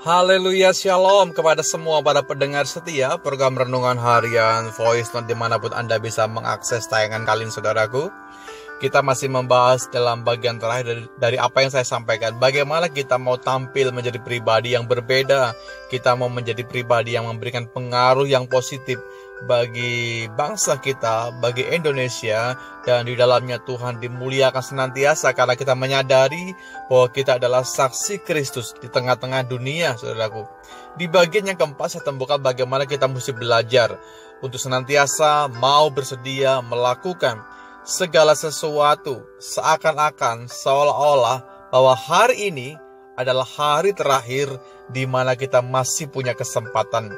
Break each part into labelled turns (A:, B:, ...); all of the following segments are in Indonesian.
A: Haleluya, shalom kepada semua para pendengar setia program Renungan Harian Voice Note dimanapun Anda bisa mengakses tayangan kali ini, saudaraku. Kita masih membahas dalam bagian terakhir dari apa yang saya sampaikan. Bagaimana kita mau tampil menjadi pribadi yang berbeda. Kita mau menjadi pribadi yang memberikan pengaruh yang positif bagi bangsa kita, bagi Indonesia, dan di dalamnya Tuhan dimuliakan senantiasa karena kita menyadari bahwa kita adalah saksi Kristus di tengah-tengah dunia, saudaraku. Di bagian yang keempat saya temukan bagaimana kita mesti belajar untuk senantiasa mau bersedia melakukan segala sesuatu seakan-akan seolah-olah bahwa hari ini adalah hari terakhir di mana kita masih punya kesempatan.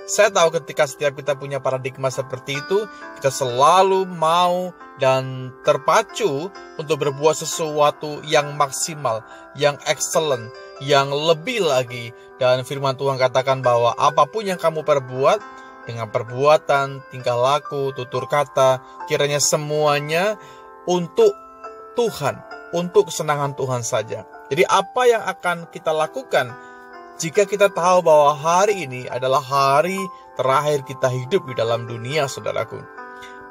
A: Saya tahu ketika setiap kita punya paradigma seperti itu, kita selalu mau dan terpacu untuk berbuat sesuatu yang maksimal, yang excellent, yang lebih lagi. Dan firman Tuhan katakan bahwa apapun yang kamu perbuat, dengan perbuatan, tingkah laku, tutur kata, kiranya semuanya untuk Tuhan, untuk kesenangan Tuhan saja. Jadi apa yang akan kita lakukan jika kita tahu bahwa hari ini adalah hari terakhir kita hidup di dalam dunia, saudaraku?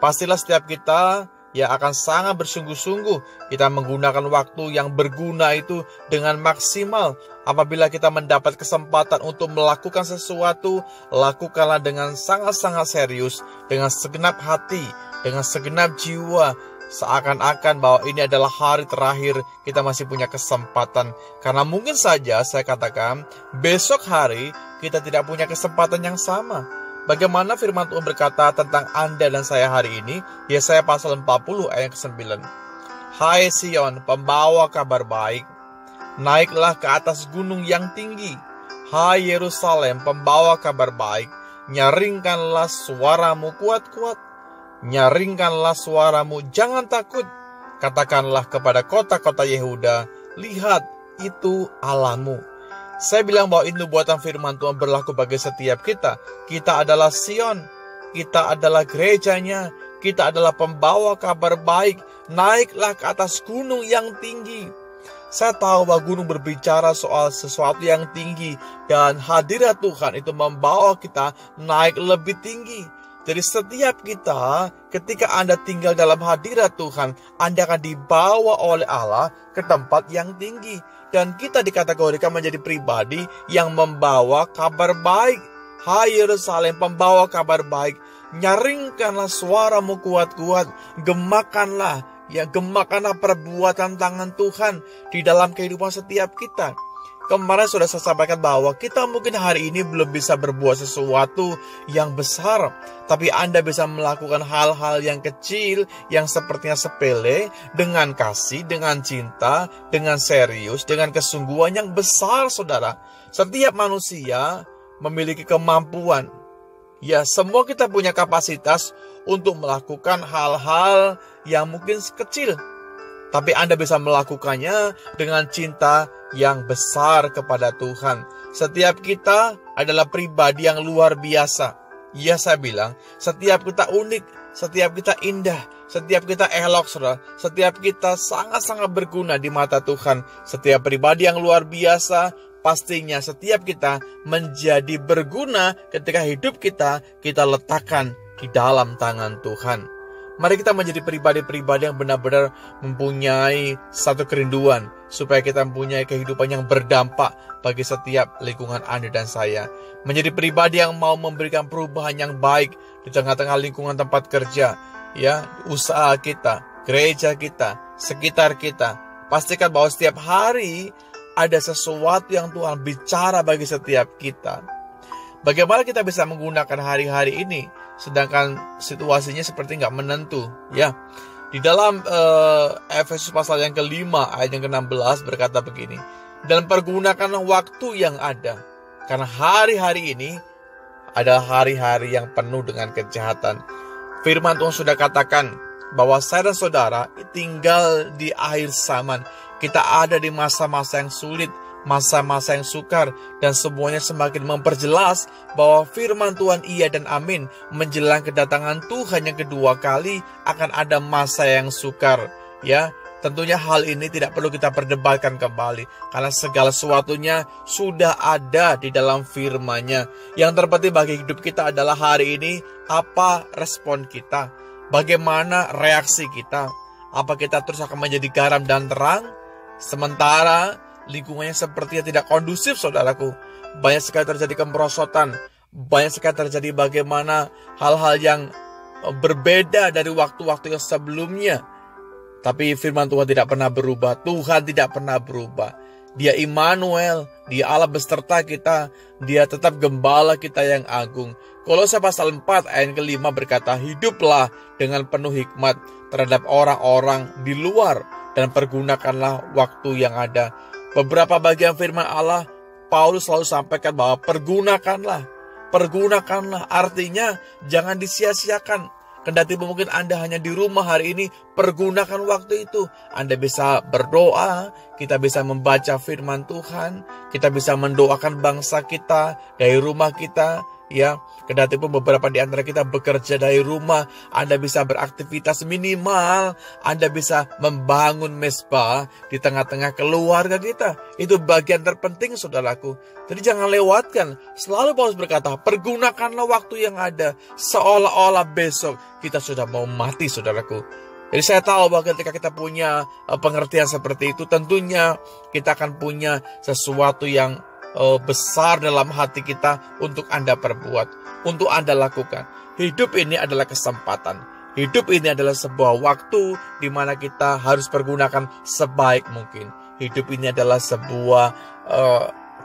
A: Pastilah setiap kita yang akan sangat bersungguh-sungguh kita menggunakan waktu yang berguna itu dengan maksimal. Apabila kita mendapat kesempatan untuk melakukan sesuatu, lakukanlah dengan sangat-sangat serius, dengan segenap hati, dengan segenap jiwa, seakan-akan bahwa ini adalah hari terakhir kita masih punya kesempatan. Karena mungkin saja saya katakan besok hari kita tidak punya kesempatan yang sama. Bagaimana firman Tuhan berkata tentang Anda dan saya hari ini? Yesaya pasal 40 ayat ke-9. Hai Sion, pembawa kabar baik, naiklah ke atas gunung yang tinggi. Hai Yerusalem, pembawa kabar baik, nyaringkanlah suaramu kuat-kuat. Nyaringkanlah suaramu, jangan takut. Katakanlah kepada kota-kota Yehuda, lihat, itu Allahmu. Saya bilang bahwa ini buatan firman Tuhan berlaku bagi setiap kita. Kita adalah Sion, kita adalah gerejanya, kita adalah pembawa kabar baik. Naiklah ke atas gunung yang tinggi. Saya tahu bahwa gunung berbicara soal sesuatu yang tinggi, dan hadirat Tuhan itu membawa kita naik lebih tinggi. Jadi setiap kita, ketika Anda tinggal dalam hadirat Tuhan, Anda akan dibawa oleh Allah ke tempat yang tinggi. Dan kita dikategorikan menjadi pribadi yang membawa kabar baik. Hai Yerusalem, pembawa kabar baik, nyaringkanlah suaramu kuat-kuat, gemakanlah perbuatan tangan Tuhan di dalam kehidupan setiap kita. Kemarin sudah saya sampaikan bahwa kita mungkin hari ini belum bisa berbuat sesuatu yang besar, tapi Anda bisa melakukan hal-hal yang kecil, yang sepertinya sepele, dengan kasih, dengan cinta, dengan serius, dengan kesungguhan yang besar, saudara. Setiap manusia memiliki kemampuan. Ya, semua kita punya kapasitas untuk melakukan hal-hal yang mungkin kecil, tapi Anda bisa melakukannya dengan cinta yang besar kepada Tuhan. Setiap kita adalah pribadi yang luar biasa. Ya, saya bilang, setiap kita unik, setiap kita indah, setiap kita elok, saudara. Setiap kita sangat-sangat berguna di mata Tuhan. Setiap pribadi yang luar biasa, pastinya setiap kita menjadi berguna ketika hidup kita letakkan di dalam tangan Tuhan. Mari kita menjadi pribadi-pribadi yang benar-benar mempunyai satu kerinduan, supaya kita mempunyai kehidupan yang berdampak bagi setiap lingkungan Anda dan saya. Menjadi pribadi yang mau memberikan perubahan yang baik di tengah-tengah lingkungan tempat kerja, ya, usaha kita, gereja kita, sekitar kita. Pastikan bahwa setiap hari ada sesuatu yang Tuhan bicara bagi setiap kita. Bagaimana kita bisa menggunakan hari-hari ini, sedangkan situasinya seperti nggak menentu, ya. Di dalam Efesus pasal yang kelima ayat yang ke-16 berkata begini, dan pergunakanlah waktu yang ada, karena hari-hari ini adalah hari-hari yang penuh dengan kejahatan. Firman Tuhan sudah katakan bahwa saya dan saudara tinggal di akhir zaman. Kita ada di masa-masa yang sulit, masa-masa yang sukar, dan semuanya semakin memperjelas bahwa firman Tuhan iya dan amin. Menjelang kedatangan Tuhan yang kedua kali akan ada masa yang sukar, ya. Tentunya hal ini tidak perlu kita perdebatkan kembali, karena segala sesuatunya sudah ada di dalam firman-Nya. Yang terpenting bagi hidup kita adalah hari ini, apa respon kita? Bagaimana reaksi kita? Apa kita terus akan menjadi garam dan terang? Sementara lingkungannya sepertinya tidak kondusif, saudaraku. Banyak sekali terjadi kemerosotan, banyak sekali terjadi bagaimana hal-hal yang berbeda dari waktu-waktu yang sebelumnya. Tapi firman Tuhan tidak pernah berubah. Tuhan tidak pernah berubah. Dia Immanuel, Dia Allah beserta kita. Dia tetap gembala kita yang agung. Kolose pasal 4 ayat ke-5 berkata, hiduplah dengan penuh hikmat terhadap orang-orang di luar dan pergunakanlah waktu yang ada. Beberapa bagian firman Allah, Paulus selalu sampaikan bahwa pergunakanlah. Pergunakanlah, artinya jangan disia-siakan. Kendati mungkin Anda hanya di rumah hari ini, pergunakan waktu itu. Anda bisa berdoa, kita bisa membaca firman Tuhan, kita bisa mendoakan bangsa kita dari rumah kita. Ya, kendati pun beberapa di antara kita bekerja dari rumah, Anda bisa beraktivitas minimal, Anda bisa membangun mesbah di tengah-tengah keluarga kita. Itu bagian terpenting, saudaraku. Jadi jangan lewatkan. Selalu Paulus berkata, pergunakanlah waktu yang ada, seolah-olah besok kita sudah mau mati, saudaraku. Jadi saya tahu bahwa ketika kita punya pengertian seperti itu, tentunya kita akan punya sesuatu yang besar dalam hati kita untuk Anda perbuat, untuk Anda lakukan. Hidup ini adalah kesempatan. Hidup ini adalah sebuah waktu di mana kita harus pergunakan sebaik mungkin. Hidup ini adalah sebuah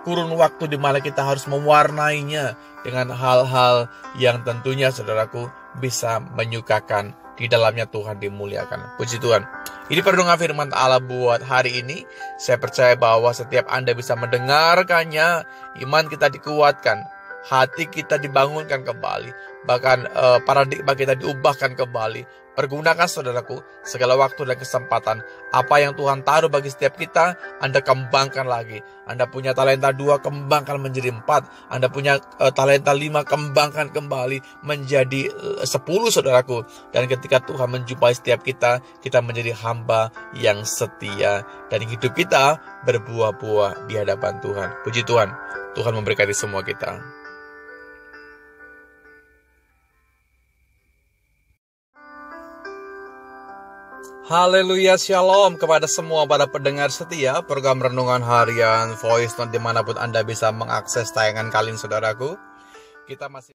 A: kurun waktu di mana kita harus mewarnainya dengan hal-hal yang tentunya saudaraku bisa menyukakan. Di dalamnya Tuhan dimuliakan. Puji Tuhan. Ini perdengaran firman Allah buat hari ini. Saya percaya bahwa setiap Anda bisa mendengarkannya, iman kita dikuatkan, hati kita dibangunkan kembali, bahkan paradigma kita diubahkan kembali. Pergunakan, saudaraku, segala waktu dan kesempatan. Apa yang Tuhan taruh bagi setiap kita, Anda kembangkan lagi. Anda punya talenta 2, kembangkan menjadi 4. Anda punya talenta 5, kembangkan kembali menjadi 10, saudaraku. Dan ketika Tuhan menjumpai setiap kita, kita menjadi hamba yang setia. Dan hidup kita berbuah-buah di hadapan Tuhan. Puji Tuhan. Tuhan memberkati semua kita. Haleluya, shalom kepada semua para pendengar setia program Renungan Harian Voice Note dimanapun Anda bisa mengakses tayangan kalian, saudaraku. Kita masih